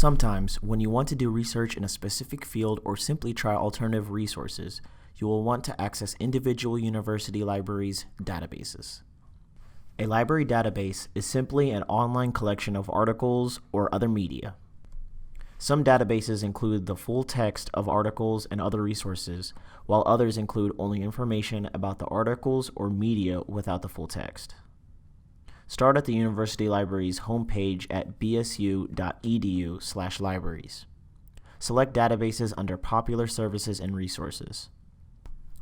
Sometimes, when you want to do research in a specific field or simply try alternative resources, you will want to access individual university libraries' databases. A library database is simply an online collection of articles or other media. Some databases include the full text of articles and other resources, while others include only information about the articles or media without the full text. Start at the university library's homepage at bsu.edu/libraries. Select databases under Popular Services and Resources.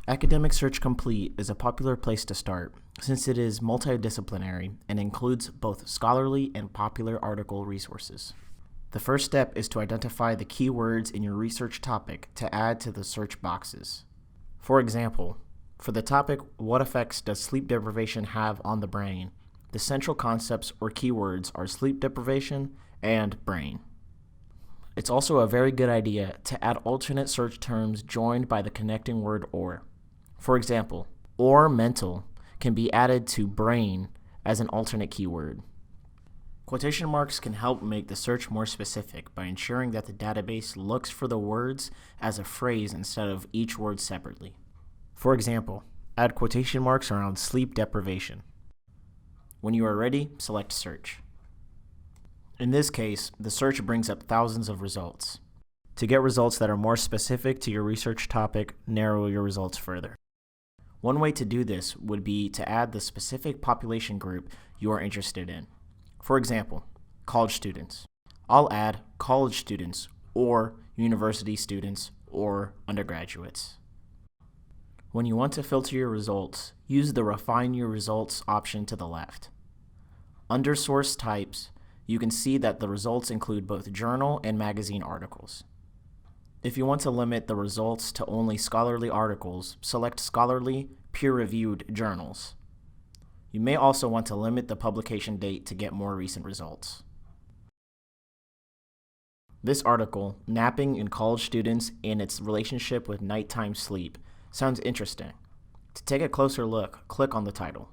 Academic Search Complete is a popular place to start since it is multidisciplinary and includes both scholarly and popular article resources. The first step is to identify the keywords in your research topic to add to the search boxes. For example, for the topic, "What effects does sleep deprivation have on the brain?" the central concepts or keywords are sleep deprivation and brain. It's also a very good idea to add alternate search terms joined by the connecting word or. For example, or mental can be added to brain as an alternate keyword. Quotation marks can help make the search more specific by ensuring that the database looks for the words as a phrase instead of each word separately. For example, add quotation marks around sleep deprivation. When you are ready, select Search. In this case, the search brings up thousands of results. To get results that are more specific to your research topic, narrow your results further. One way to do this would be to add the specific population group you are interested in. For example, college students. I'll add college students or university students or undergraduates. When you want to filter your results, use the Refine Your Results option to the left. Under Source Types, you can see that the results include both journal and magazine articles. If you want to limit the results to only scholarly articles, select Scholarly Peer-Reviewed Journals. You may also want to limit the publication date to get more recent results. This article, Napping in College Students and Its Relationship with Nighttime Sleep, sounds interesting. To take a closer look, click on the title.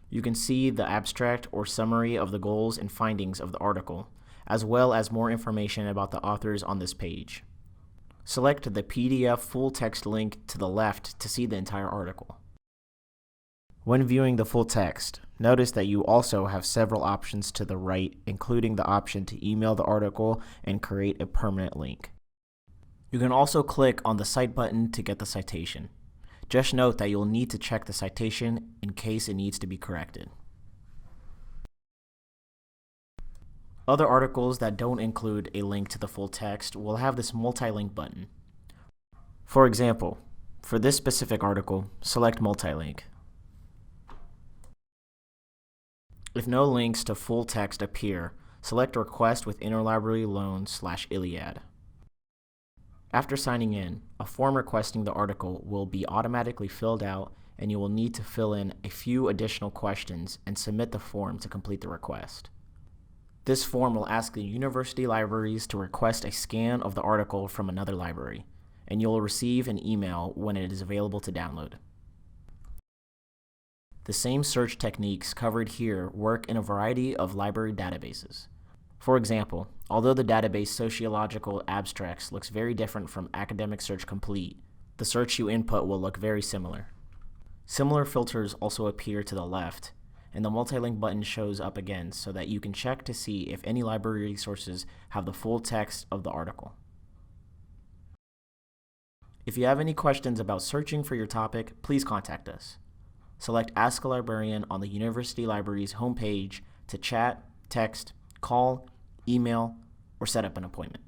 You can see the abstract or summary of the goals and findings of the article, as well as more information about the authors on this page. Select the PDF full text link to the left to see the entire article. When viewing the full text, notice that you also have several options to the right, including the option to email the article and create a permanent link. You can also click on the Cite button to get the citation. Just note that you'll need to check the citation in case it needs to be corrected. Other articles that don't include a link to the full text will have this multi-link button. For example, for this specific article, select multi-link. If no links to full text appear, select Request with Interlibrary Loan/Iliad. After signing in, a form requesting the article will be automatically filled out, and you will need to fill in a few additional questions and submit the form to complete the request. This form will ask the university libraries to request a scan of the article from another library, and you'll receive an email when it is available to download. The same search techniques covered here work in a variety of library databases. For example, although the database Sociological Abstracts looks very different from Academic Search Complete, the search you input will look very similar. Similar filters also appear to the left, and the multi-link button shows up again so that you can check to see if any library resources have the full text of the article. If you have any questions about searching for your topic, please contact us. Select Ask a Librarian on the University Library's homepage to chat, text, call, email, or set up an appointment.